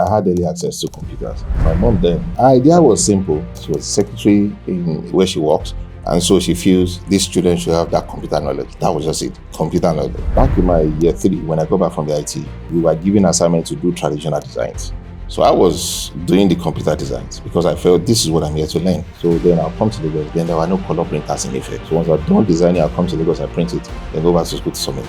I had early access to computers. My mom then, her idea was simple. She was secretary in where she works. And so she feels these students should have that computer knowledge. That was just it, computer knowledge. Back in my year 3, when I got back from the IT, we were given assignment to do traditional designs. So I was doing the computer designs because I felt this is what I'm here to learn. So then I'll come to Lagos. Then there were no color printers in Ife. So once I'm done designing, I'll come to Lagos, I print it, then go back to school to submit.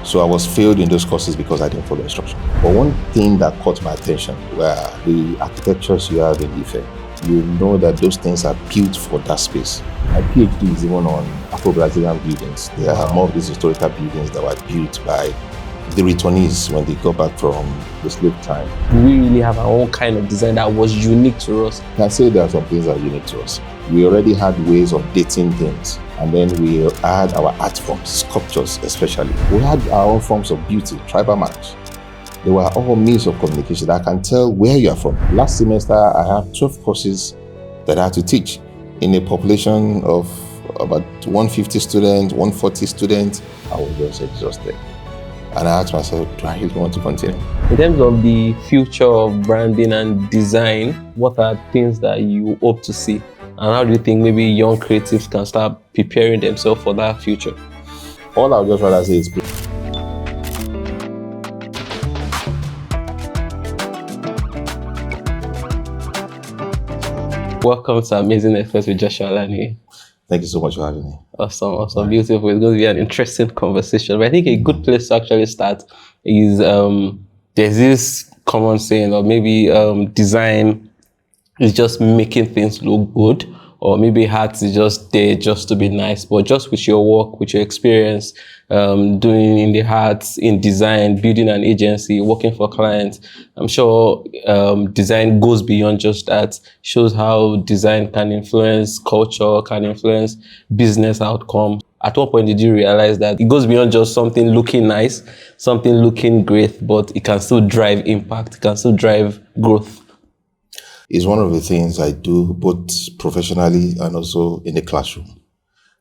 So I was failed in those courses because I didn't follow instruction. But one thing that caught my attention were the architectures you have in Ife. You know that those things are built for that space. My PhD is even on Afro-Brazilian buildings. There are more of these historical buildings that were built by the returnees when they got back from the slave time. We really have our own kind of design that was unique to us. I can say there are some things that are unique to us. We already had ways of dating things, and then we had our art forms, sculptures especially. We had our own forms of beauty, tribal marks. They were all means of communication that I can tell where you are from. Last semester, I had 12 courses that I had to teach in a population of about 150 students, 140 students. I was just exhausted. And I asked myself, do I really want to continue? In terms of the future of branding and design, what are things that you hope to see? And how do you think maybe young creatives can start preparing themselves for that future? All I would just rather say is welcome to Amazing Efforts with Joshua Olaniyi. Thank you so much for having me. Awesome, beautiful. It's going to be an interesting conversation. But I think a good place to actually start is there's this common saying, or maybe design is just making things look good, or maybe art is just there just to be nice. But just with your work, with your experience, doing in the arts, in design, building an agency, working for clients, I'm sure design goes beyond just that. Shows how design can influence culture, can influence business outcomes. At what point did you realize that it goes beyond just something looking nice, something looking great, but it can still drive impact, it can still drive growth? It's one of the things I do both professionally and also in the classroom.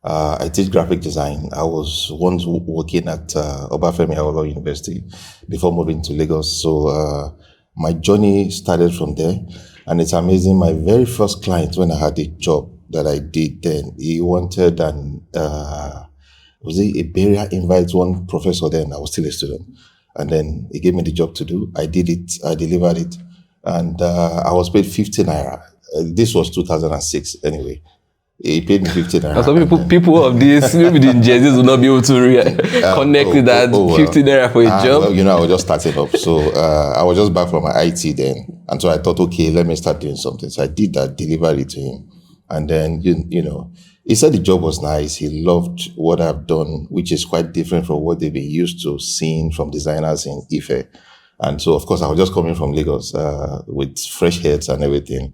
I teach graphic design. I was once working at Obafemi Awolowo University before moving to Lagos. So my journey started from there. And it's amazing. My very first client, when I had a job that I did then, he wanted was it a barrier invite one professor then? I was still a student. And then he gave me the job to do. I did it. I delivered it. And I was paid 50 naira. This was 2006 anyway. He paid me 50 naira. So people of this, maybe the Gen will not be able to connect with that 50 naira for a job. Well, I was just starting up. So I was just back from my IT then. And so I thought, okay, let me start doing something. So I did that, delivered it to him. And then, he said the job was nice. He loved what I've done, which is quite different from what they've been used to seeing from designers in Ife. And so, of course, I was just coming from Lagos with fresh heads and everything.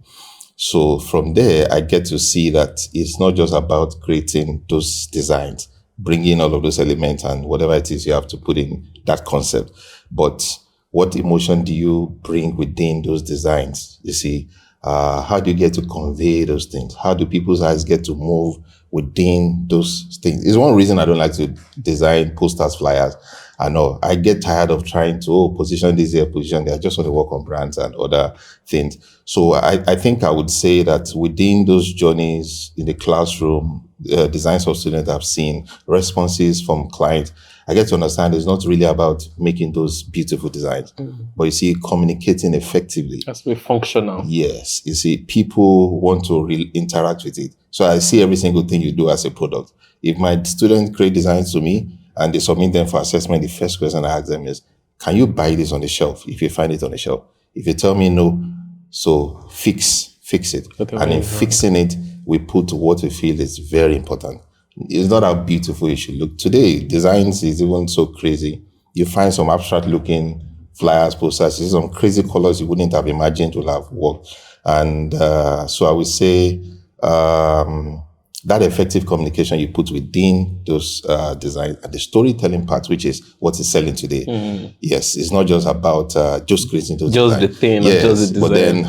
So from there, I get to see that it's not just about creating those designs, bringing all of those elements and whatever it is you have to put in that concept. But what emotion do you bring within those designs? You see, how do you get to convey those things? How do people's eyes get to move within those things? It's one reason I don't like to design posters, flyers. I know I get tired of trying to position this here, position there. I just want to work on brands and other things. So I think I would say that within those journeys in the classroom, designs of students I've seen, responses from clients, I get to understand it's not really about making those beautiful designs, but you see, communicating effectively. That's very functional. Yes. You see, people want to interact with it. So I see every single thing you do as a product. If my students create designs to me, and they submit them for assessment, the first question I ask them is, can you buy this on the shelf if you find it on the shelf? If you tell me no, so fix it. And in fixing it, we put what we feel is very important. It's not how beautiful it should look. Today, designs is even so crazy. You find some abstract looking flyers, posters, some crazy colors you wouldn't have imagined will have worked. And so I would say, that effective communication you put within those designs and the storytelling part, which is what is selling today. Yes, it's not just about just creating those just designs. The thing, yes, just the design. But then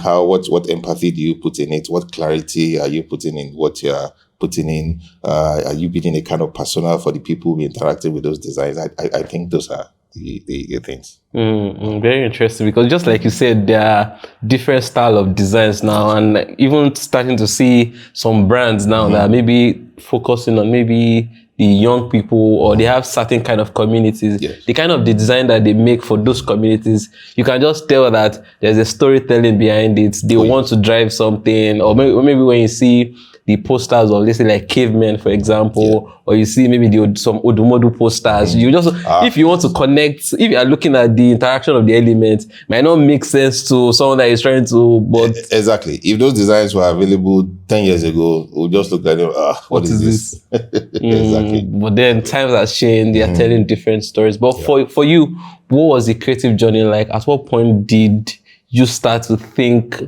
what empathy do you put in it? What clarity are you putting in what you're putting in? Are you building a kind of persona for the people who interacting with those designs? I think those are the things. Very interesting, because just like you said, there are different style of designs now, and even starting to see some brands now that are maybe focusing on maybe the young people, or they have certain kind of communities. Yes. The kind of the design that they make for those communities, you can just tell that there's a storytelling behind it. They want to drive something, or maybe when you see the posters of, let's say, like cavemen, for example, or you see maybe some Odumodu posters, you just, if you want to connect, if you are looking at the interaction of the elements, might not make sense to someone that is trying to, but... Exactly. If those designs were available 10 years ago, we'll just look at them, what is this? Exactly. But then times have changed, they are telling different stories. But for you, what was the creative journey like? At what point did you start to think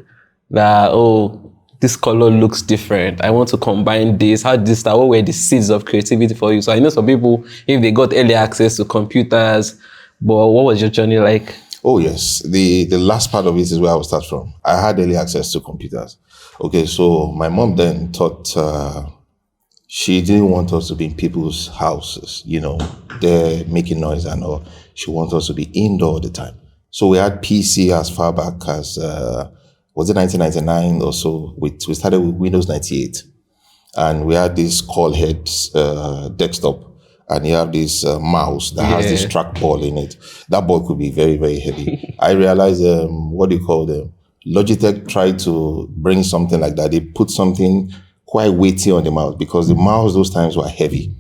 that, oh, this color looks different, I want to combine this? How did this start? What were the seeds of creativity for you? So I know some people, if they got early access to computers, but what was your journey like? Oh, yes. The last part of it is where I will start from. I had early access to computers. Okay, so my mom then thought she didn't want us to be in people's houses, they're making noise and all. She wanted us to be indoor all the time. So we had PC as far back as... was it 1999 or so? We started with Windows 98. And we had this call head desktop. And you have this mouse that has this trackball in it. That ball could be very, very heavy. I realized, Logitech tried to bring something like that. They put something quite weighty on the mouse, because the mouse those times were heavy.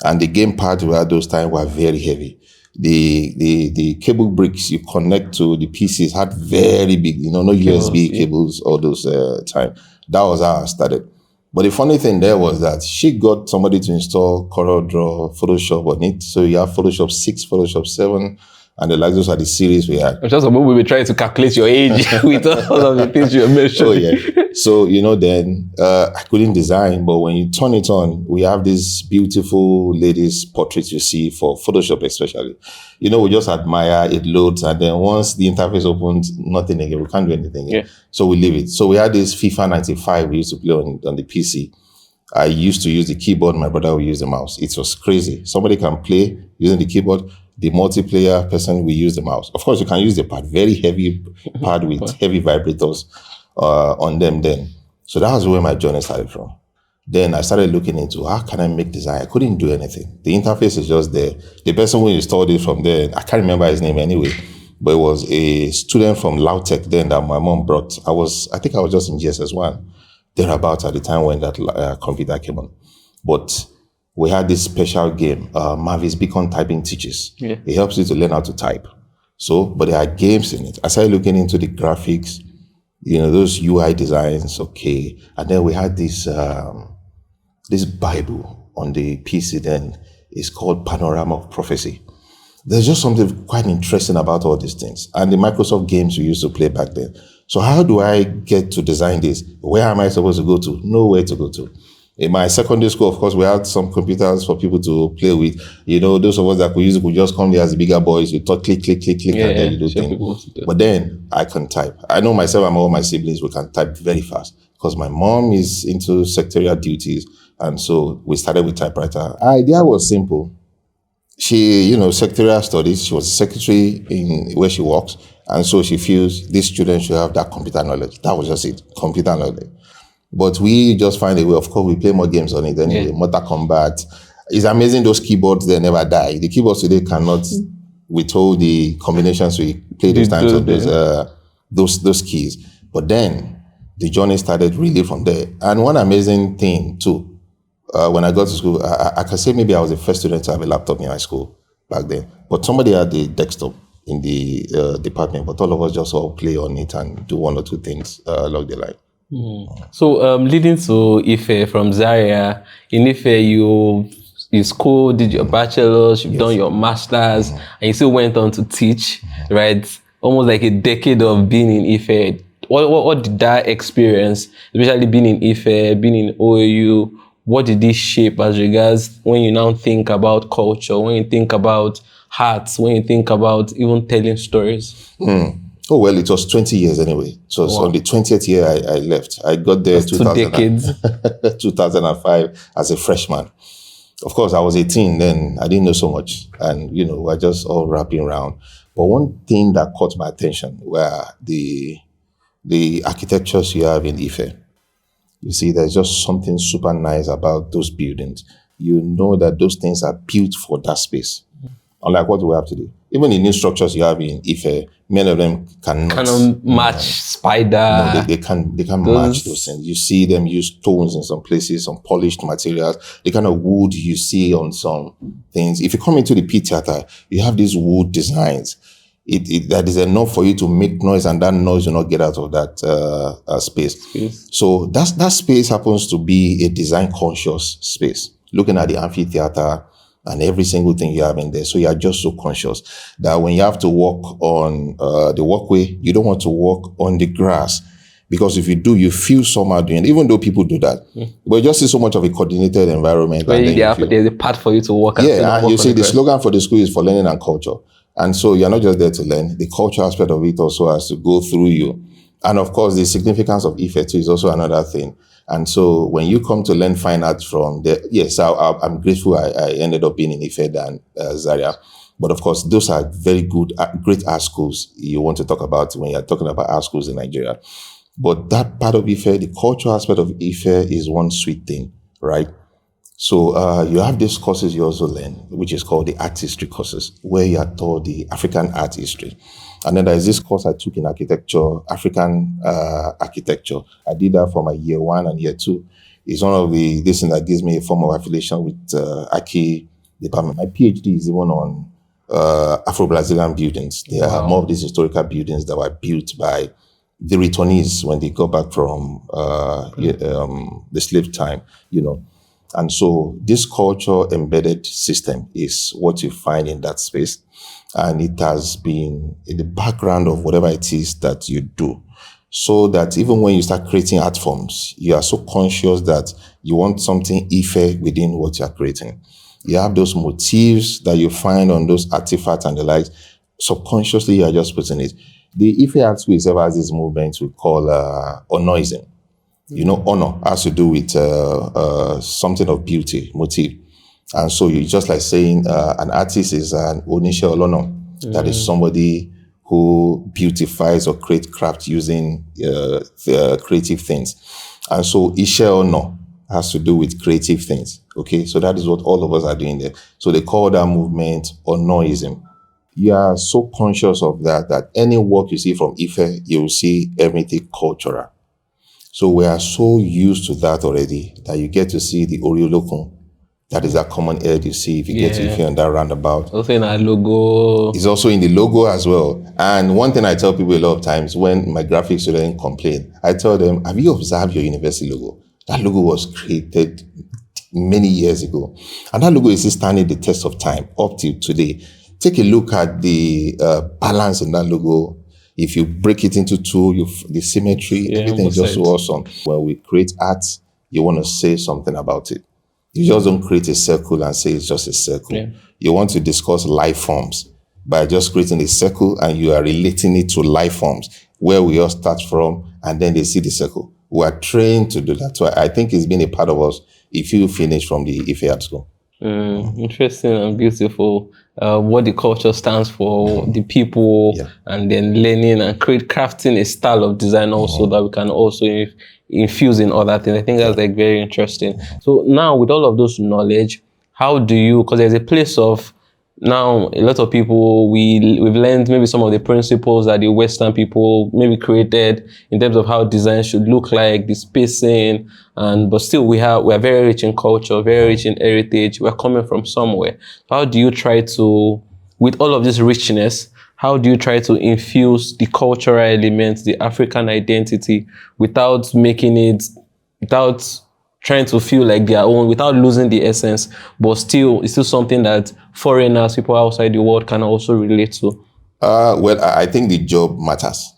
And the game pads we had those times were very heavy. The cable bricks you connect to the PCs had very big, no USB cables all those time. That was how I started. But the funny thing there was that she got somebody to install CorelDRAW, Photoshop on it. So you have Photoshop 6, Photoshop 7, and those are the series we had. Just we were trying to calculate your age with all of the things you mentioned. Oh, yeah. So, then I couldn't design, but when you turn it on, we have these beautiful ladies' portraits you see for Photoshop especially. We just admire, it loads, and then once the interface opens, nothing again. We can't do anything again. So we leave it. So we had this FIFA 95 we used to play on the PC. I used to use the keyboard. My brother would use the mouse. It was crazy. Somebody can play using the keyboard. The multiplayer person will use the mouse. Of course, you can use the pad, very heavy pad with heavy vibrators on them then. So that was where my journey started from. Then I started looking into how can I make design. I couldn't do anything. The interface is just there. The person who installed it from there, I can't remember his name anyway, but it was a student from Lautech then that my mom brought. I think I was just in GSS1, thereabouts at the time when that computer came on. But we had this special game, Mavis Beacon Typing Teaches. It helps you to learn how to type. So, but there are games in it. I started looking into the graphics, those UI designs, okay. And then we had this Bible on the PC then. It's called Panorama of Prophecy. There's just something quite interesting about all these things. And the Microsoft games we used to play back then. So how do I get to design this? Where am I supposed to go to? Nowhere to go to. In my secondary school, of course, we had some computers for people to play with. Those of us that could just come there as bigger boys. You talk, click, and then you do things. But then I can type. I know myself and all my siblings, we can type very fast because my mom is into secretarial duties. And so we started with typewriter. Our idea was simple. She, secretarial studies. She was a secretary in where she works. And so she feels this student should have that computer knowledge. That was just it, computer knowledge. But we just find a way. Of course, we play more games on it anyway. Mortal Kombat. It's amazing those keyboards, they never die. The keyboards today cannot withhold the combinations we played those times on those keys. But then the journey started really from there. And one amazing thing too, when I got to school, I can say maybe I was the first student to have a laptop in high school back then. But somebody had the desktop in the department, but all of us just all play on it and do one or two things along the line. So leading to Ife from Zaria, in Ife you school, did your bachelor's, you've done your master's, and you still went on to teach, right? Almost like a decade of being in Ife. What did that experience, especially being in Ife, being in OAU, what did this shape as regards when you now think about culture, when you think about arts, when you think about even telling stories? Oh, well, it was 20 years anyway. So on the 20th year, I left. I got there 2 decades. 2005 as a freshman. Of course, I was 18 then. I didn't know so much. And, we're just all wrapping around. But one thing that caught my attention were the architectures you have in Ife. You see, there's just something super nice about those buildings. You know that those things are built for that space. Unlike what we have today. Even the new structures you have in Ife, many of them cannot match spider. No, they can't match those things. You see them use stones in some places, some polished materials, the kind of wood you see on some things. If you come into the P theater, you have these wood designs. That is enough for you to make noise, and that noise will not get out of that space. Yes. So that space happens to be a design conscious space. Looking at the amphitheater and every single thing you have in there. So you are just so conscious that when you have to walk on the walkway, you don't want to walk on the grass. Because if you do, you feel somehow doing it, even though people do that. But you just see so much of a coordinated environment. Where there's a path for you to walk. And you see the slogan for the school is for learning and culture. And so you're not just there to learn. The culture aspect of it also has to go through you. And of course, the significance of Ife too is also another thing. And so when you come to learn fine arts from there, yes, I'm grateful I ended up being in Ife than Zaria. But of course, those are very good, great art schools you want to talk about when you're talking about art schools in Nigeria. But that part of Ife, the cultural aspect of Ife is one sweet thing, right? So you have these courses you also learn, which is called the art history courses, where you are taught the African art history. And then there's this course I took in architecture, African architecture. I did that for my year 1 and year 2. It's one of this thing that gives me a form of affiliation with Aki department. My PhD is even on Afro-Brazilian buildings. There are more of these historical buildings that were built by the returnees when they got back from the slave time, And so this culture embedded system is what you find in that space. And it has been in the background of whatever it is that you do. So that even when you start creating art forms, you are so conscious that you want something Ife within what you are creating. You have those motifs that you find on those artifacts and the likes. Subconsciously, you are just putting it. The Ife Art School itself has this movement we call honorism. Honor has to do with something of beauty, motif. And so you just like saying an artist is an Onishe Olono. That is somebody who beautifies or creates craft using creative things. And so Ishe Ono has to do with creative things. Okay, so that is what all of us are doing there. So they call that movement Honorism. You are so conscious of that any work you see from Ife, you will see everything cultural. So we are so used to that already that you get to see the Oriolokun. That is that common head you see if you get to Ife on that roundabout. Also in our logo. It's also in the logo as well. And one thing I tell people a lot of times when my graphics students complain, I tell them, have you observed your university logo? That logo was created many years ago. And that logo is still standing the test of time up till today. Take a look at the balance in that logo. If you break it into two, the symmetry, everything is just so awesome. When we create art, you want to say something about it. You just don't create a circle and say it's just a circle. Yeah. You want to discuss life forms by just creating a circle and you are relating it to life forms, where we all start from, and then they see the circle. We are trained to do that. So I think it's been a part of us if you finish from the Ife Art School. Interesting and beautiful. What the culture stands for, the people, and then learning and crafting a style of design also that we can also infuse in other things. I think that's like very interesting. So now with all of those knowledge, how do you, because there's a place of, now a lot of people, we've learned maybe some of the principles that the Western people maybe created in terms of how design should look like, the spacing, but still we're very rich in culture, very rich in heritage. We're coming from somewhere. How do you try to, with all of this richness, how do you try to infuse the cultural elements, the African identity, without trying to feel like their own, without losing the essence, but still, it's still something that foreigners, people outside the world can also relate to? Well, I think the job matters.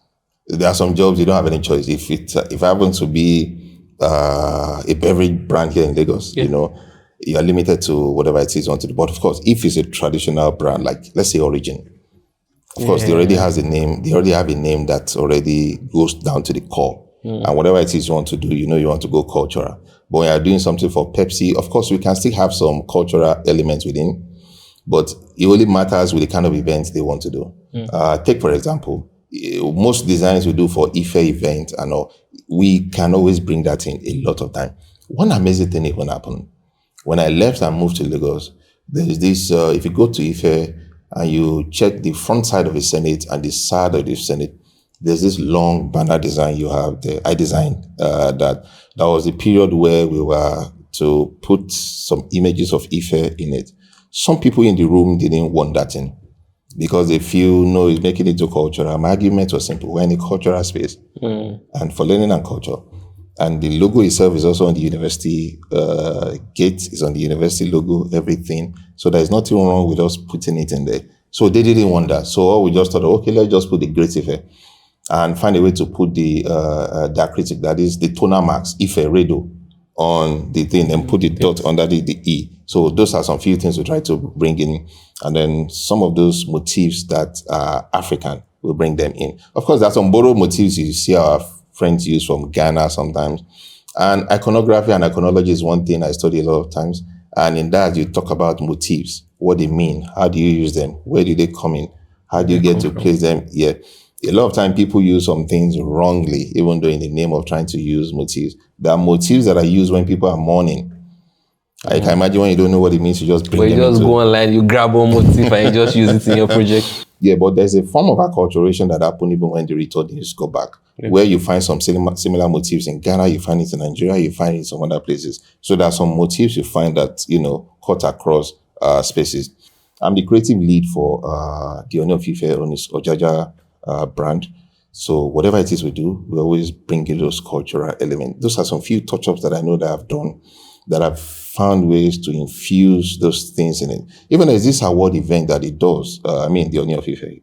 There are some jobs you don't have any choice. If I happen to be a beverage brand here in Lagos, you are limited to whatever it is you want to do. But of course, if it's a traditional brand, like let's say Origin, of course, they already have a name that already goes down to the core. And whatever it is you want to do, you want to go cultural. But when you're doing something for Pepsi, of course, we can still have some cultural elements within, but it only matters with the kind of events they want to do. Take, for example, most designs we do for Ife event and all, we can always bring that in a lot of time. One amazing thing even happened. When I left and moved to Lagos, there's this, if you go to Ife and you check the front side of the Senate and the side of the Senate, there's this long banner design you have there. I designed that. That was the period where we were to put some images of Ife in it. Some people in the room didn't want that in because they feel, no, it's making it too cultural. My argument was simple. We're in a cultural space and for learning and culture. And the logo itself is also on the university gate, is on the university logo, everything. So there's nothing wrong with us putting it in there. So they didn't want that. So we just thought, okay, let's just put the great Ife and find a way to put the diacritic, that is the tonal marks, Ife, Redo, on the thing and put the dot under the E. So those are some few things we try to bring in. And then some of those motifs that are African, we'll bring them in. Of course, there are some borrowed motifs you see our friends use from Ghana sometimes. And iconography and iconology is one thing I study a lot of times. And in that, you talk about motifs, what they mean, how do you use them, where do they come in, how do you get to place them? Yeah. A lot of time people use some things wrongly, even though in the name of trying to use motifs. There are motifs that are used when people are mourning. I can imagine when you don't know what it means, you just bring them you just go online, you grab one motif and you just use it in your project. Yeah, but there's a form of acculturation that happened even when the return news go back, where you find some similar motifs in Ghana, you find it in Nigeria, you find it in some other places. So there are some motifs you find that, cut across spaces. I'm the creative lead for the Oni of Ife on his Ojaja brand. So whatever it is we do, we always bring in those cultural elements. Those are some few touch-ups that I know that I've done, that I've found ways to infuse those things in it. Even as this award event that it does, the Oni of Ife,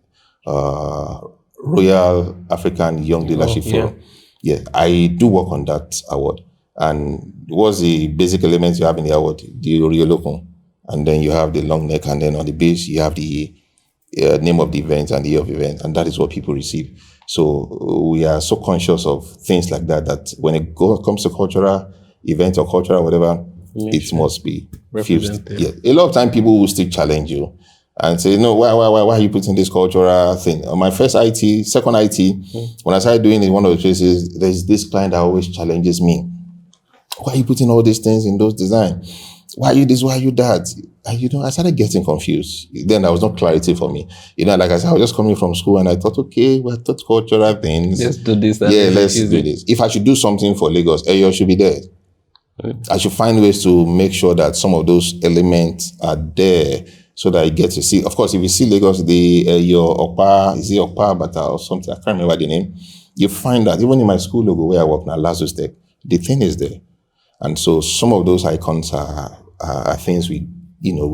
Royal African Young Leadership Forum. Yeah, I do work on that award. And what's the basic elements you have in the award? The Oriolokun, and then you have the long neck, and then on the base you have the name of the event and the year of the event, and that is what people receive. So we are so conscious of things like that, that when it comes to cultural event or cultural whatever, it must be fused. Yeah. A lot of time people will still challenge you and say, no, why are you putting this cultural thing? On my first IT, second IT, when I started doing it in one of the places, there's this client that always challenges me. Why are you putting all these things in those designs? Why are you this? Why are you that? And, I started getting confused. Then there was no clarity for me. Like I said, I was just coming from school and I thought, okay, we're taught cultural things. Let's do this. Let's do this. If I should do something for Lagos, Eyo should be there. I should find ways to make sure that some of those elements are there so that you get to see. Of course, if you see Lagos, your Opa, is it Opa Bata or something? I can't remember the name. You find that even in my school logo where I work now, Lazarus Tech, the thing is there. And so some of those icons are things we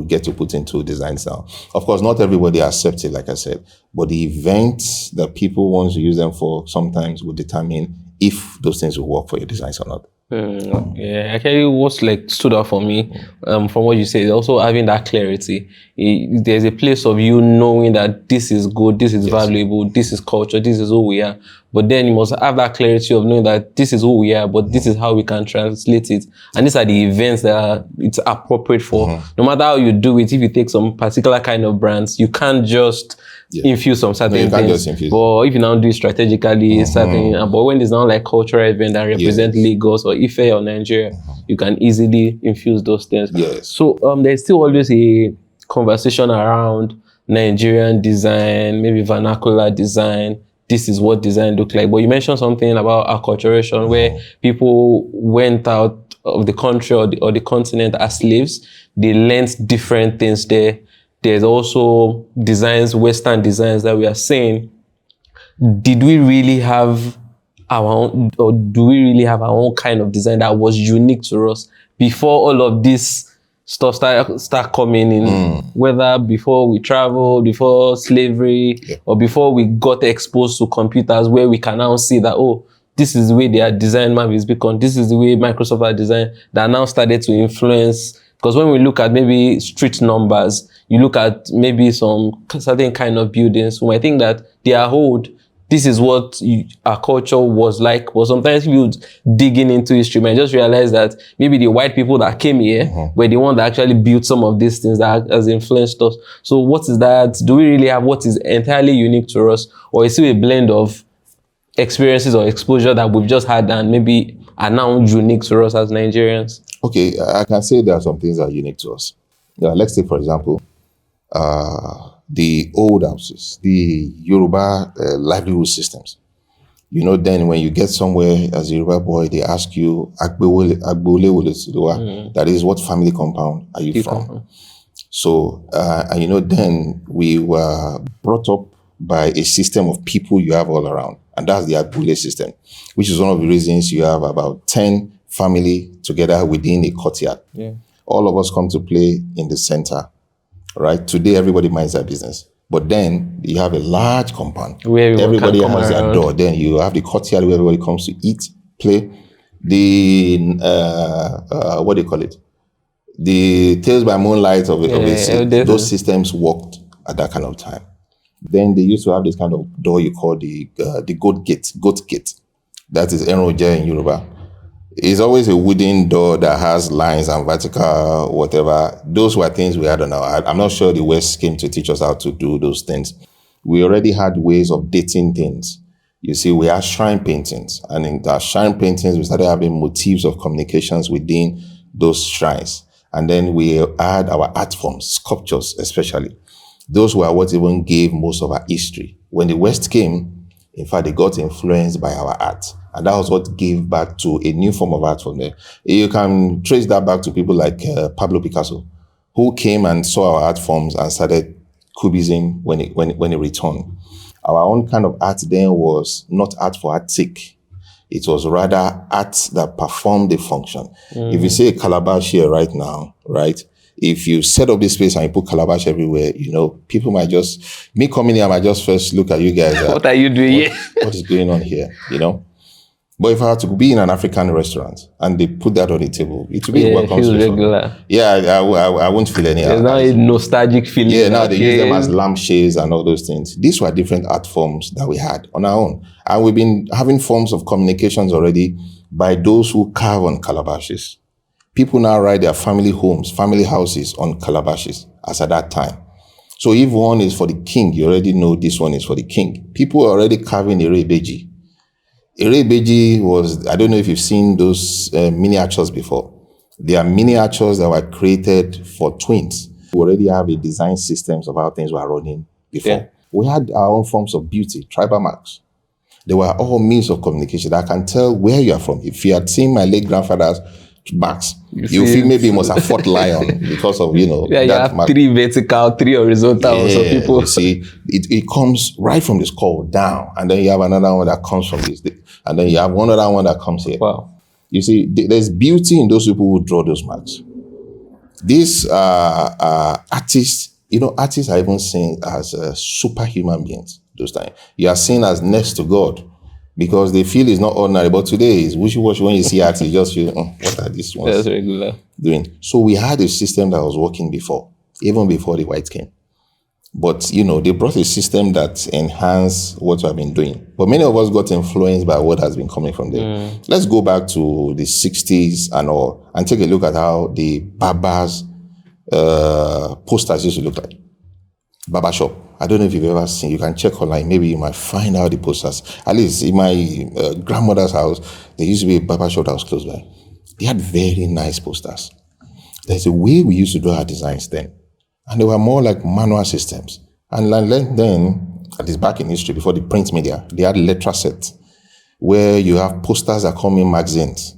get to put into designs now. Of course, not everybody accepts it, like I said, but the events that people want to use them for sometimes will determine if those things will work for your designs or not. Yeah, actually, what stood out for me from what you said, also having that clarity. There's a place of you knowing that this is good, this is valuable, this is culture, this is who we are. But then you must have that clarity of knowing that this is who we are, but this is how we can translate it. And these are the events that it's appropriate for. No matter how you do it, if you take some particular kind of brands, you can't just infuse some certain things. But if you now do it strategically, but when there's now cultural event that represent Lagos or Ife or Nigeria, you can easily infuse those things. Yes. So there's still always a conversation around Nigerian design, maybe vernacular design. This is what design look like. But you mentioned something about acculturation where people went out of the country or the continent as slaves. They learned different things there. There's also designs, Western designs that we are saying. Did we really have our own, or do we really have our own kind of design that was unique to us before all of this stuff start coming in? Whether before we traveled, before slavery, or before we got exposed to computers, where we can now see that, this is the way their design map is become. This is the way Microsoft are designed, that now started to influence. Because when we look at maybe street numbers, you look at maybe some certain kind of buildings, I think that they are old. this is what our culture was like. But sometimes you digging into history, man, just realize that maybe the white people that came here were the ones that actually built some of these things that has influenced us. So what is that? Do we really have what is entirely unique to us, or is it a blend of experiences or exposure that we've just had and maybe are now unique to us as Nigerians? Okay, I can say there are some things that are unique to us. Let's take, for example, the old houses, the Yoruba livelihood systems. Then when you get somewhere as a Yoruba boy, they ask you, that is, what family compound are you from? So, then we were brought up by a system of people you have all around. And that's the Agbole system, which is one of the reasons you have about 10 family together within a courtyard. Yeah. All of us come to play in the center, right? Today, everybody minds their business. But then you have a large compound where everybody has their door. Then you have the courtyard where everybody comes to eat, play. The, what do you call it? The Tales by Moonlight of it. Those systems worked at that kind of time. Then they used to have this kind of door you call the goat gate. That is Enroje in Yoruba. It's always a wooden door that has lines and vertical, whatever. Those were things we had on our. I'm not sure the West came to teach us how to do those things. We already had ways of dating things. You see, we had shrine paintings. And in our shrine paintings, we started having motifs of communications within those shrines. And then we had our art forms, sculptures especially. Those were what even gave most of our history. When the West came, in fact, they got influenced by our art. And that was what gave back to a new form of art from there. You can trace that back to people like Pablo Picasso, who came and saw our art forms and started cubism when it returned. Our own kind of art then was not art for art's sake. It was rather art that performed a function. If you say a calabash here right now, right? If you set up this space and you put calabash everywhere, people might just, me coming here, I might just first look at you guys. What are you doing here? What is going on here, But if I had to be in an African restaurant and they put that on the table, it would be a welcome space. Regular. Yeah, I won't feel any. There's not a nostalgic feeling. Yeah, now they use them as lampshades and all those things. These were different art forms that we had on our own. And we've been having forms of communications already by those who carve on calabashes. People now write their family homes, family houses on calabashes, as at that time. So if one is for the king, you already know this one is for the king. People are already carving Erebeji. Erebeji was, I don't know if you've seen those miniatures before. They are miniatures that were created for twins. We already have a design systems of how things were running before. Yeah. We had our own forms of beauty, tribal marks. They were all means of communication that I can tell where you are from. If you had seen my late grandfather's marks, you feel maybe he must have fought lion because of, Yeah, you have mark. 3 vertical, 3 horizontal. Yeah, so people. You see, it comes right from the skull down, and then you have another one that comes from this, and then you have one other one that comes here. Wow. You see, there's beauty in those people who draw those marks. These artists, artists are even seen as superhuman beings those times. You are seen as next to God, because they feel it's not ordinary. But today is wishy-washy. When you see artists, you just feel, what are these ones That's regular. doing? So we had a system that was working before, even before the whites came. But, they brought a system that enhanced what we have been doing. But many of us got influenced by what has been coming from there. Let's go back to the 60s and all, and take a look at how the barbers' posters used to look like. Barber shop. I don't know if you've ever seen. You can check online. Maybe you might find out the posters. At least in my grandmother's house, there used to be a barber shop that was close by. They had very nice posters. There's a way we used to do our designs then. And they were more like manual systems. And then, at least back in history, before the print media, they had letter sets where you have posters that come in magazines.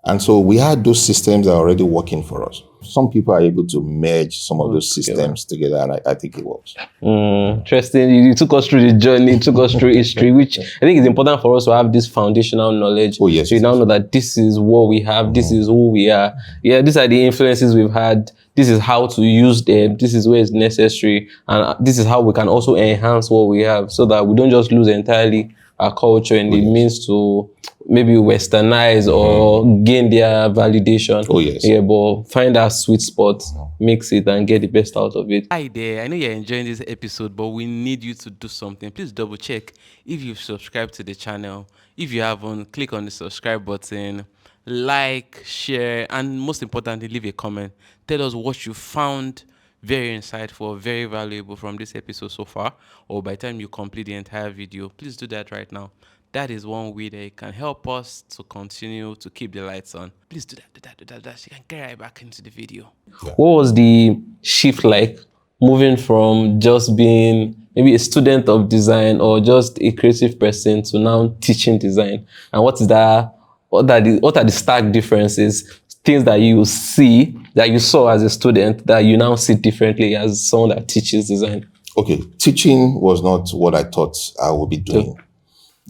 And so we had those systems that are already working for us. Some people are able to merge some of those systems together, and I think it works. Interesting. You took us through the journey, took us through history, which I think is important for us to have this foundational knowledge. Oh, yes. So you now know that this is what we have, this is who we are. Yeah, these are the influences we've had. This is how to use them. This is where it's necessary. And this is how we can also enhance what we have so that we don't just lose entirely our culture and the means to maybe westernize or gain their validation. Oh, yes. Yeah, but find that sweet spot, mix it, and get the best out of it. Hi there. I know you're enjoying this episode, but we need you to do something. Please double check if you've subscribed to the channel. If you haven't, click on the subscribe button, like, share, and most importantly, leave a comment. Tell us what you found very insightful, very valuable from this episode so far, or by the time you complete the entire video. Please do that right now. That is one way that it can help us to continue to keep the lights on. Please do that. You can get right back into the video. What was the shift like moving from just being maybe a student of design or just a creative person to now teaching design? And what are the stark differences? Things that you see, that you saw as a student, that you now see differently as someone that teaches design? Okay, teaching was not what I thought I would be doing.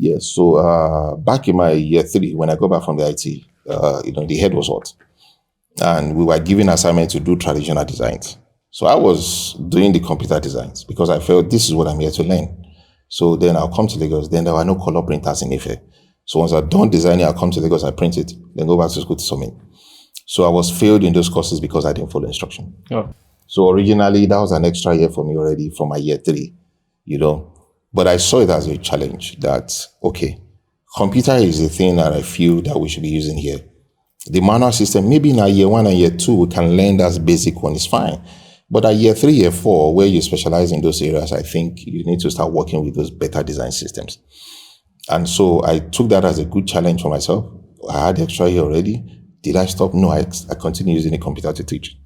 Yes, so back in my year 3, when I got back from the IT, the head was hot. And we were given assignment to do traditional designs. So I was doing the computer designs because I felt this is what I'm here to learn. So then I'll come to Lagos. Then there were no color printers in Ife. So once I'm done designing, I'll come to Lagos, I print it, then go back to school to submit. So I was failed in those courses because I didn't follow instruction. Oh. So originally, that was an extra year for me already from my year 3, But I saw it as a challenge that, okay, computer is the thing that I feel that we should be using here. The manual system, maybe in our year 1 and year 2, we can learn that basic one, it's fine. But at year 3, year 4, where you specialize in those areas, I think you need to start working with those better design systems. And so I took that as a good challenge for myself. I had extra year already. Did I stop? No, I continued using the computer to teach.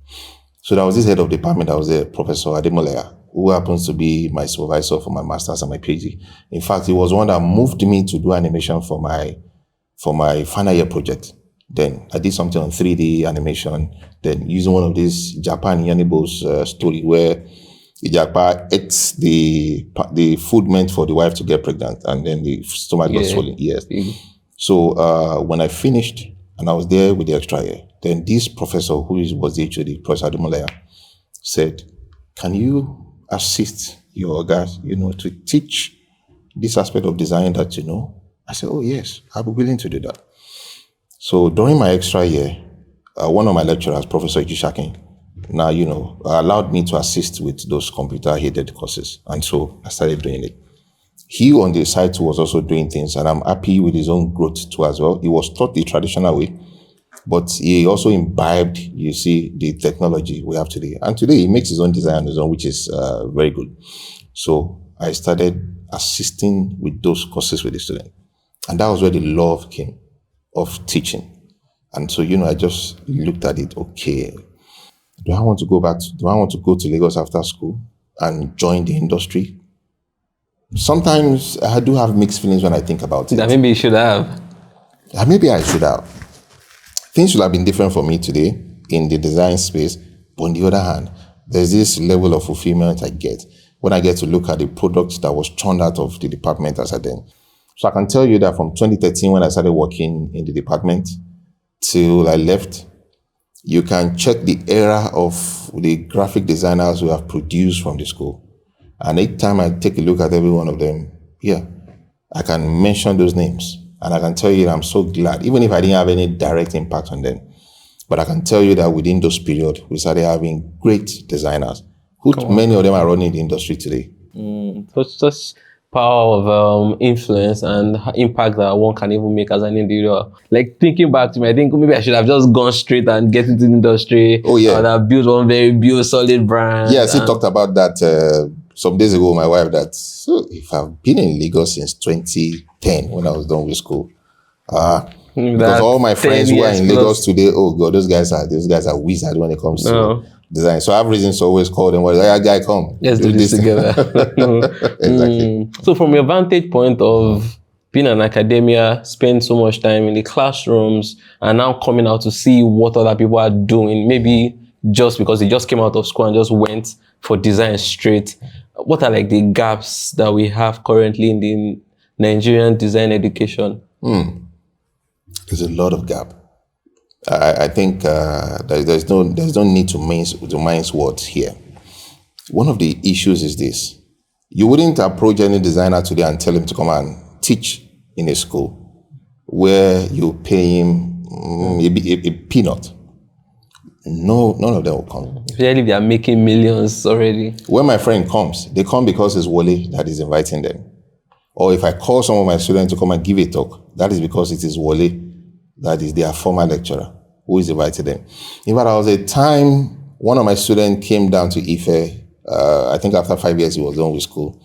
So there was this head of department that was there, Professor Ademoleya, who happens to be my supervisor for my master's and my PhD. In fact, he was one that moved me to do animation for my final year project. Then I did something on 3D animation, then using one of these Japan Yanibo's story where the Japa ate the food meant for the wife to get pregnant, and then the stomach got swollen. Yes. So when I finished, and I was there with the extra year, then this professor, who was the HOD, Professor Ademoleya, said, can you assist your guys, to teach this aspect of design that you know? I said, oh yes, I'll be willing to do that. So during my extra year, one of my lecturers, Professor Ijishakin, now, allowed me to assist with those computer-headed courses. And so I started doing it. He on the side too was also doing things, and I'm happy with his own growth too as well. He was taught the traditional way, but he also imbibed, the technology we have today. And today he makes his own design on his own, which is very good. So I started assisting with those courses with the student. And that was where the love came of teaching. And so, I just looked at it, okay, do I want to go to Lagos after school and join the industry? Sometimes I do have mixed feelings when I think about it. That maybe you should have. Maybe I should have. Things should have been different for me today in the design space. But on the other hand, there's this level of fulfillment I get when I get to look at the product that was churned out of the department as I then. So I can tell you that from 2013, when I started working in the department till I left, you can check the era of the graphic designers who have produced from the school. And each time I take a look at every one of them, I can mention those names. And I can tell you that I'm so glad, even if I didn't have any direct impact on them. But I can tell you that within those periods, we started having great designers, many of them are running the industry today. Such power of influence and impact that one can even make as an individual. Like thinking back to me, I think maybe I should have just gone straight and get into the industry. Oh yeah. And have built one very solid brand. Yes, he talked about that some days ago, my wife, so if I've been in Lagos since 2010 when I was done with school, because all my friends who are in Lagos today, oh God, those guys are wizards when it comes to design. So I have reasons to always call them, guy, come. Let's do this together. Exactly. So from your vantage point of being in academia, spend so much time in the classrooms, and now coming out to see what other people are doing, maybe just because they just came out of school and just went for design straight. What are like the gaps that we have currently in the Nigerian design education? There's a lot of gap. I think there's no need to mince words here. One of the issues is this: you wouldn't approach any designer today and tell him to come and teach in a school where you pay him a peanut. No, none of them will come. Really, they are making millions already. When my friend comes, they come because it's Wole that is inviting them. Or if I call some of my students to come and give a talk, that is because it is Wole that is their former lecturer who is inviting them. In fact, there was a time one of my students came down to Ife. I think after 5 years he was done with school.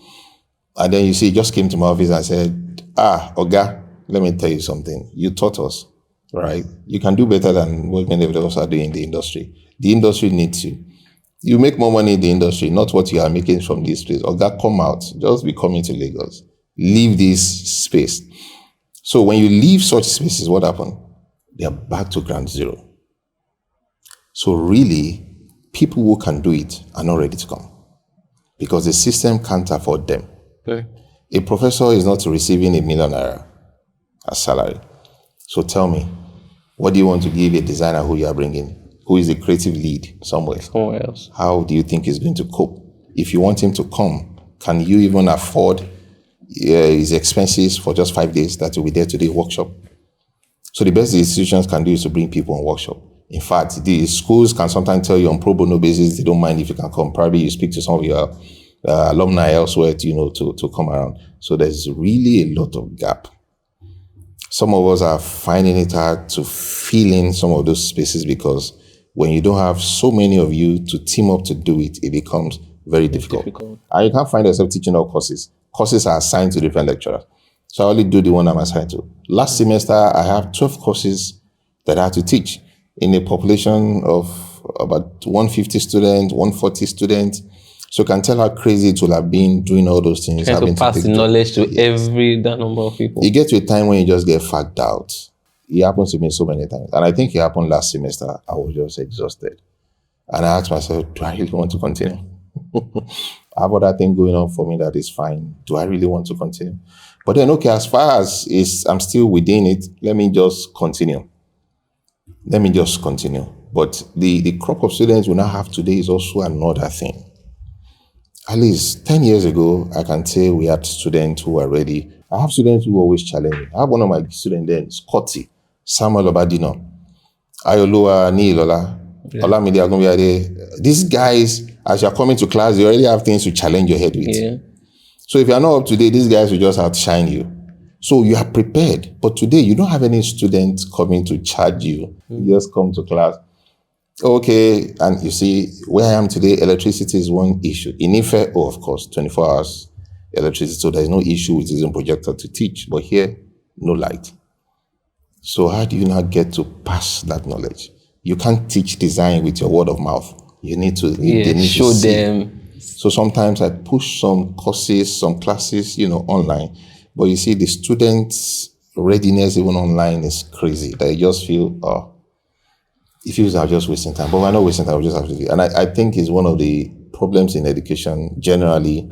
And then he just came to my office and said, Oga, let me tell you something. You taught us, right? You can do better than what many of us are doing in the industry. The industry needs you. You make more money in the industry, not what you are making from this place. Oga, come out. Just be coming to Lagos. Leave this space. So when you leave such spaces, what happened? They are back to ground zero. So really, people who can do it are not ready to come because the system can't afford them. Okay. A professor is not receiving £1 million as salary. So tell me, what do you want to give a designer who you are bringing, who is a creative lead somewhere else? How do you think he's going to cope? If you want him to come, can you even afford his expenses for just 5 days that will be there to do a workshop? So the best the institutions can do is to bring people on workshop. In fact, the schools can sometimes tell you on pro bono basis they don't mind if you can come. Probably you speak to some of your alumni elsewhere to come around. So there's really a lot of gap. Some of us are finding it hard to fill in some of those spaces because when you don't have so many of you to team up to do it, it becomes very difficult. And you can't find yourself teaching all courses. Courses are assigned to different lecturers. So I only do the one I'm assigned to. Last semester, I have 12 courses that I had to teach in a population of about 150 students, 140 students. So you can tell how crazy it will have been doing all those things. Trying to pass the knowledge to that number of people. You get to a time when you just get fagged out. It happens to me so many times. And I think it happened last semester. I was just exhausted. And I asked myself, do I really want to continue? I have other thing going on for me that is fine. Do I really want to continue? But then, okay, as far as I'm still within it, let me just continue. But the crop of students we now have today is also another thing. At least 10 years ago, I can say we had students who were ready. I have students who always challenge me. I have one of my students then, Scotty, Samuel Obadino, Ayoluwa Nilola, Olamide Agunbiyade. These guys, as you're coming to class, you already have things to challenge your head with. Yeah. So if you're not up to date, these guys will just outshine you. So you are prepared. But today, you don't have any students coming to charge you. You just come to class. Okay, and you see, where I am today, electricity is one issue. In Ife, of course, 24 hours electricity, so there's no issue with using projector to teach. But here, no light. So how do you now get to pass that knowledge? You can't teach design with your word of mouth. You need to show them. So sometimes I push some courses, some classes, online. But you see, the students' readiness even online is crazy. They just feel, it feels I'm just wasting time. But we're not wasting time, we just have to do it. And I think it's one of the problems in education generally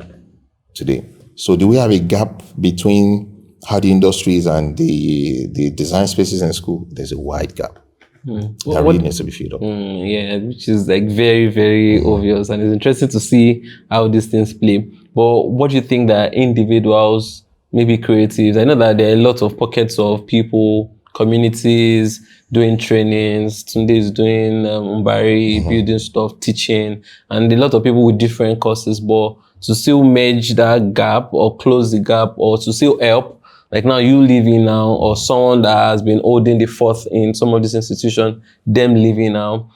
today. So do we have a gap between how the industries and the design spaces in school? There's a wide gap. That really needs to be filled up. Which is like very, very obvious. And it's interesting to see how these things play. But what do you think that individuals, maybe creatives, I know that there are a lot of pockets of people, communities, doing trainings, Tunde is doing Umbari, building stuff, teaching, and a lot of people with different courses, but to still merge that gap or close the gap or to still help, like now you leaving now or someone that has been holding the fort in some of these institutions, them leaving now,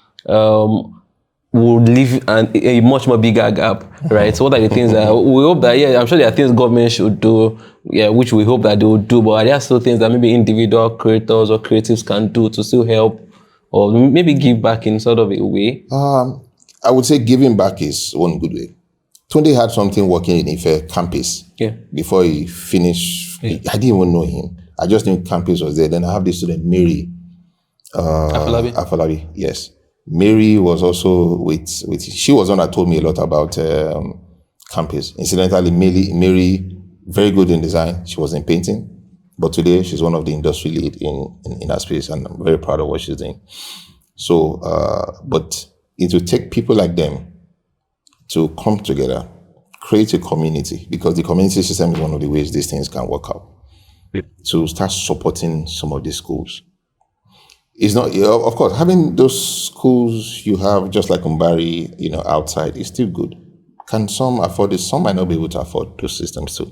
will leave a much more bigger gap, right? So what are the things that we hope that, I'm sure there are things government should do, which we hope that they will do, but are there still things that maybe individual creators or creatives can do to still help or maybe give back in sort of a way? I would say giving back is one good way. Tunde had something working in Ife campus before he finished. I didn't even know him. I just knew campus was there. Then I have this student, Mary Afolabi. Yes. Mary was also with she was the one that told me a lot about campus. Incidentally, Mary, very good in design. She was in painting, but today she's one of the industry lead in her space, and I'm very proud of what she's doing. So, but it will take people like them to come together, create a community, because the community system is one of the ways these things can work out. to start supporting some of these schools. It's not, of course, having those schools you have, just like Umbari, outside, is still good. Can some afford it? Some might not be able to afford those systems too.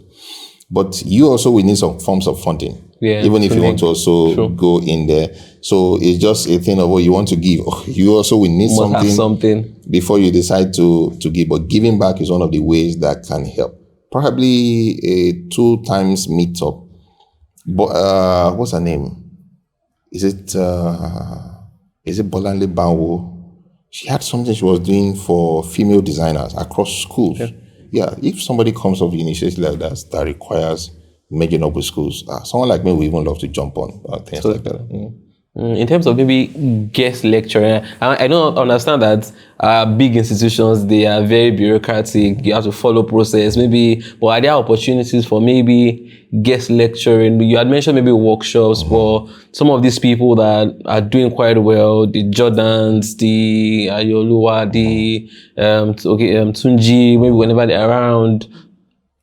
But you also will need some forms of funding, Yeah, even if to you want to also true. go in there. So it's just a thing of what you want to give. You also will need Must have something something. before you decide to give. But giving back is one of the ways that can help. Probably a 2 times meetup. But what's her name? Is it Bolanle Banwo? She had something she was doing for female designers across schools. Yeah, if somebody comes up with initiative like that requires merging up with schools, someone like me would even love to jump on things like that. In terms of maybe guest lecturing, I don't understand that big institutions, they are very bureaucratic. You have to follow process. Maybe, but are there opportunities for maybe guest lecturing? You had mentioned maybe workshops for some of these people that are doing quite well, the Jordans, the Ayoluwa, the Tunji, maybe whenever they're around.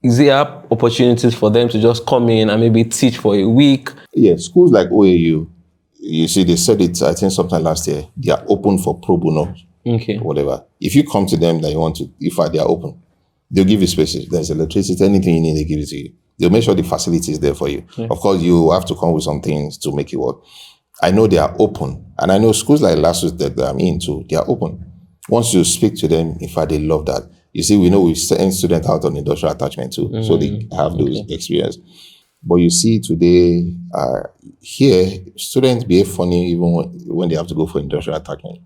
Is there opportunities for them to just come in and maybe teach for a week? Yeah, schools like OAU, you see, they said it, I think, sometime last year, they are open for pro bono, Okay. whatever. If you come to them that you want to, they are open, they'll give you spaces. There's electricity, anything you need, they give it to you. They'll make sure the facility is there for you. Yeah. Of course, you have to come with some things to make it work. I know they are open. And I know schools like Lassus that I'm in too, they are open. Once you speak to them, they love that. You see, we know we send students out on industrial attachment too, so they have those experience. But you see today, here, students behave funny even when they have to go for industrial attachment.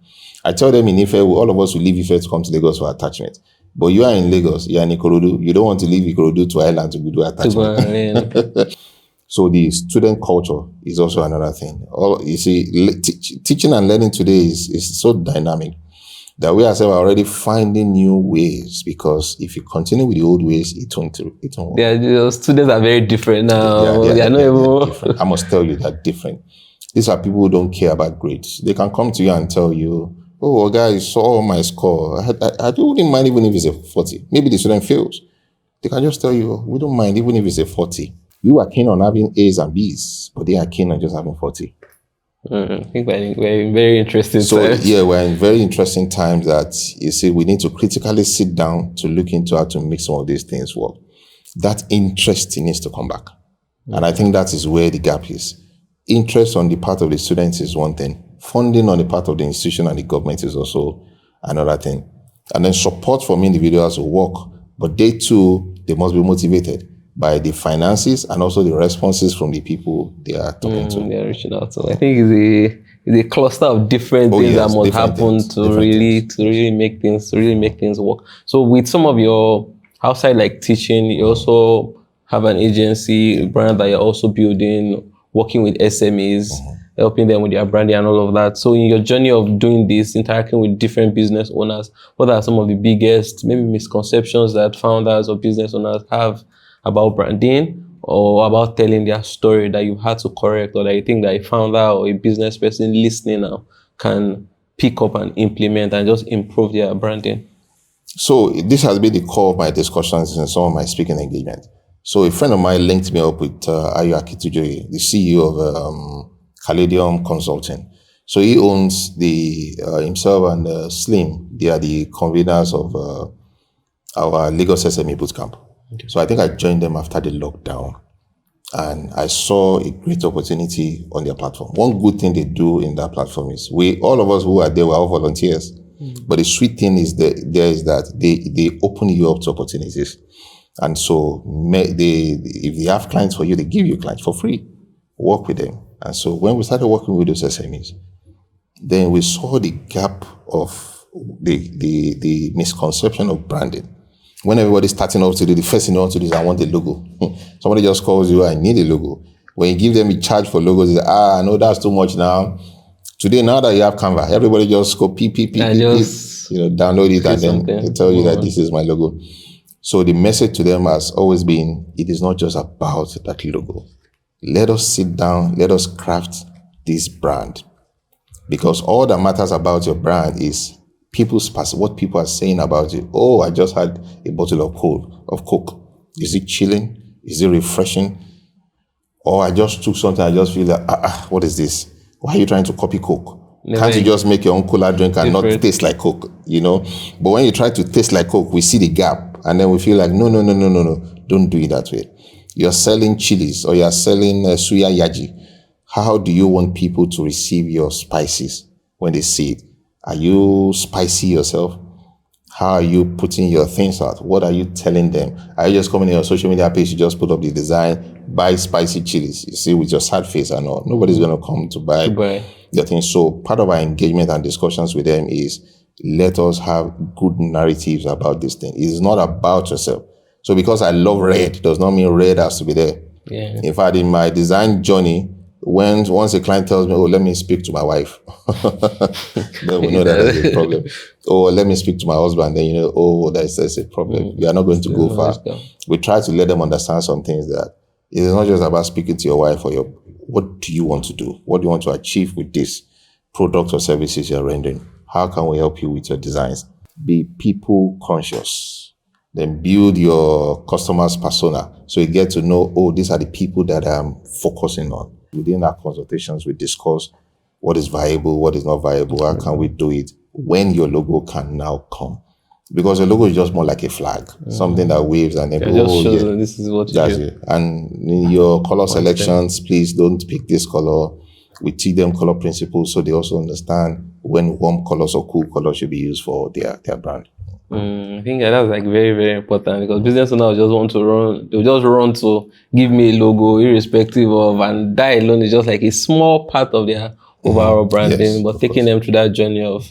I tell them in Ife, all of us will leave Ife to come to Lagos for attachment. But you are in Lagos, you are in Ikorodu, you don't want to leave Ikorodu to Island to do attachment. So the student culture is also another thing. You see, teaching and learning today is so dynamic that we ourselves are already finding new ways, because if you continue with the old ways, it won't work. The students are very different now. They're not different. I must tell you, they're different. These are people who don't care about grades. They can come to you and tell you, oh, guys, saw my score. I wouldn't mind even if it's a 40. Maybe the student fails. They can just tell you, we don't mind even if it's a 40. We were keen on having A's and B's, but they are keen on just having 40. I think we're in very interesting times. Yeah, we're in very interesting times that, you see, we need to critically sit down to look into how to make some of these things work. That interest needs to come back. And I think that is where the gap is. Interest on the part of the students is one thing. Funding on the part of the institution and the government is also another thing. And then support from individuals who work. But they too, they must be motivated by the finances and also the responses from the people they are talking to. They are reaching out to. I think it's a cluster of different things that must happen to really make things work. So with some of your outside like teaching, you also have an agency brand that you're also building, working with SMEs, helping them with their branding and all of that. So in your journey of doing this, interacting with different business owners, what are some of the biggest maybe misconceptions that founders or business owners have about branding or about telling their story that you had to correct, or that you think that a founder or a business person listening now can pick up and implement and just improve their branding? So this has been the core of my discussions in some of my speaking engagements. So a friend of mine linked me up with Ayo Akitujoye, the CEO of Caladium Consulting. So he owns himself and Slim. They are the conveners of our Lagos SME Bootcamp. Okay. So I think I joined them after the lockdown, and I saw a great opportunity on their platform. One good thing they do in that platform is all of us who are there were all volunteers. But the sweet thing is that they open you up to opportunities. And so if they have clients for you, they give you clients for free. Work with them. And so when we started working with those SMEs, then we saw the gap of the misconception of branding. When everybody's starting off to do, the first thing they want to do is, I want a logo. Somebody just calls you, I need a logo. When you give them a charge for logos, they say, no, that's too much now. Today, now that you have Canva, everybody just go download it, and then they tell you that this is my logo. So the message to them has always been, it is not just about that logo. Let us sit down, let us craft this brand. Because all that matters about your brand is what people are saying about you. Oh, I just had a bottle of Coke. Is it chilling? Is it refreshing? Or I just took something, I just feel like, what is this? Why are you trying to copy Coke? Can't you just make your own cola drink and not taste like Coke, But when you try to taste like Coke, we see the gap. And then we feel like, no. Don't do it that way. You're selling chilies or you're selling suya yaji. How do you want people to receive your spices when they see it? Are you spicy yourself? How are you putting your things out? What are you telling them? Are you just coming in your social media page, you just put up the design, buy spicy chilies, you see, with your sad face and all? Nobody's going to come to buy your thing. So part of our engagement and discussions with them is let us have good narratives about this thing. It's not about yourself. So because I love red does not mean red has to be there. Yeah. In fact, in my design journey, once a client tells me, let me speak to my wife, then we know that there's a problem. Or let me speak to my husband, then there's a problem. You are not going to go far. We try to let them understand some things that it is not just about speaking to your wife or what do you want to do? What do you want to achieve with this product or services you're rendering? How can we help you with your designs? Be people conscious. Then build your customer's persona. So you get to know, these are the people that I'm focusing on. Within our consultations, we discuss what is viable, what is not viable, how can we do it when your logo can now come. Because your logo is just more like a flag, something that waves and then this is what you do. And in your color selections, please don't pick this color. We teach them color principles so they also understand when warm colors or cool colors should be used for their brand. I think that's like very, very important because business owners just want to run. They'll just run to give me a logo, irrespective of, and that alone is just like a small part of their overall branding. Yes, but taking them through that journey of,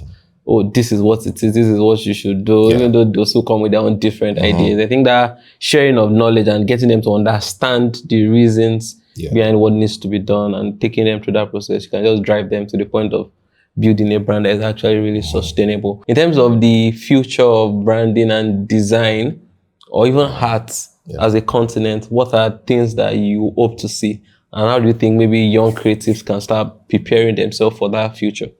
this is what it is, this is what you should do, even though they also come with their own different ideas. I think that sharing of knowledge and getting them to understand the reasons behind what needs to be done and taking them through that process, you can just drive them to the point of building a brand that is actually really sustainable. In terms of the future of branding and design, or even art as a continent, what are things that you hope to see? And how do you think maybe young creatives can start preparing themselves for that future?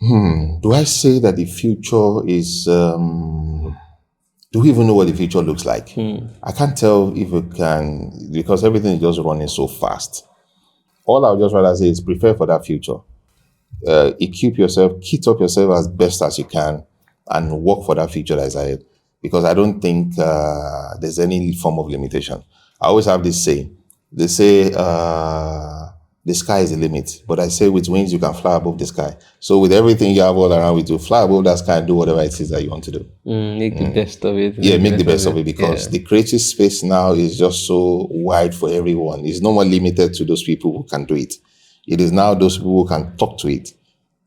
Do I say that the future is... do we even know what the future looks like? I can't tell if we can, because everything is just running so fast. All I would just rather say is prepare for that future. Equip yourself, kit up yourself as best as you can and work for that future that is ahead. Because I don't think there's any form of limitation. I always have this saying. They say the sky is the limit. But I say with wings you can fly above the sky. So with everything you have all around with you, fly above that sky and do whatever it is that you want to do. Make the best of it. Yeah, make the best of it because the creative space now is just so wide for everyone. It's no more limited to those people who can do it. It is now those people who can talk to it.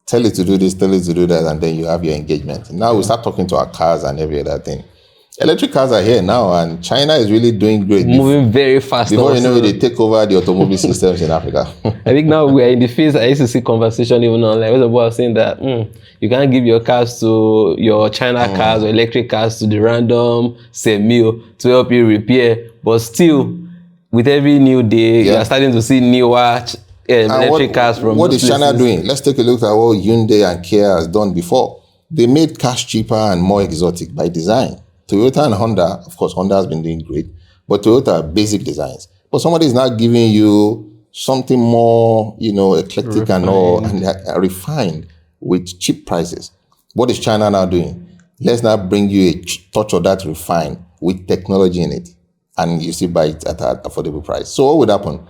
Tell it to do this, tell it to do that, and then you have your engagement. Now we start talking to our cars and every other thing. Electric cars are here now, and China is really doing great. Moving very fast. Before you know it, they take over the automobile systems in Africa. I think now we are in the phase. I used to see conversation even online. Where the boy was saying that you can't give your cars to your China cars or electric cars to the random semi to help you repair. But still, with every new day, you are starting to see newer electric cars from what is China doing? Let's take a look at what Hyundai and Kia has done before. They made cars cheaper and more exotic by design. Toyota and Honda, of course, Honda has been doing great, but Toyota are basic designs. But somebody is now giving you something more, eclectic and all, and refined with cheap prices. What is China now doing? Let's now bring you a touch of that refined with technology in it, and you still buy it at an affordable price. So what would happen?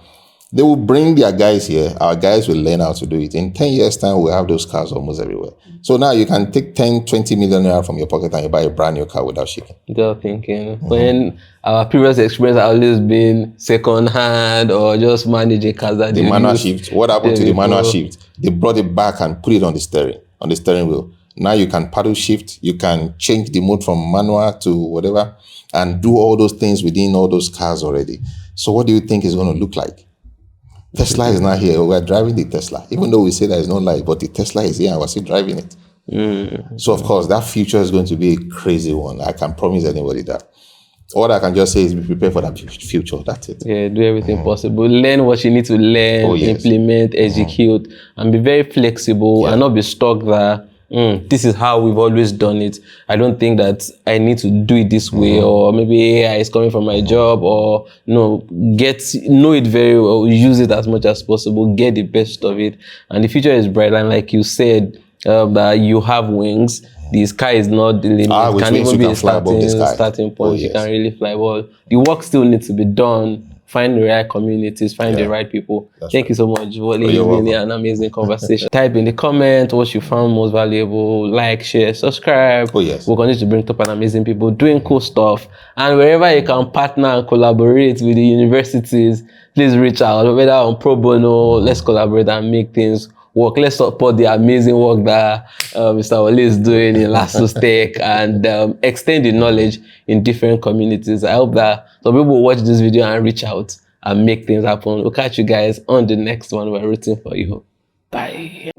They will bring their guys here. Our guys will learn how to do it. In 10 years' time, we'll have those cars almost everywhere. So now you can take 10, 20 million naira from your pocket and you buy a brand new car without shaking. Without thinking. When our previous experience has always been second hand or just managing cars that the manual shift. What happened to the manual shift? They brought it back and put it on the steering wheel. Now you can paddle shift. You can change the mode from manual to whatever and do all those things within all those cars already. So what do you think is going to look like? Tesla is not here. We're driving the Tesla. Even though we say there is no light, but the Tesla is here and we're still driving it. So, of course, that future is going to be a crazy one. I can promise anybody that. All I can just say is be prepared for that future. That's it. Yeah, do everything possible. Learn what you need to learn, implement, execute, and be very flexible and not be stuck there. this is how we've always done it. I don't think that I need to do it this way, or maybe AI is coming from my job, or no, know it very well, use it as much as possible, get the best of it. And the future is bright. And like you said, that you have wings. The sky is not the limit. Which Can means even you be can a fly above the sky. starting point. Oh, You yes. can really fly. Well, the work still needs to be done. Find the right communities, find the Yeah. right people. That's Thank right. you so much, Wole. It's you're been welcome. an amazing conversation. Type in the comment what you found most valuable. Like, share, subscribe. Oh, yes. We'll continue to bring up an amazing people doing cool stuff. And wherever you can partner and collaborate with the universities, please reach out. Whether on pro bono, let's collaborate and make things work. Let's support the amazing work that Mr. Wole is doing in Lasus Tech, and extend the knowledge in different communities. I hope that some people will watch this video and reach out and make things happen. We'll catch you guys on the next one. We're rooting for you. Bye.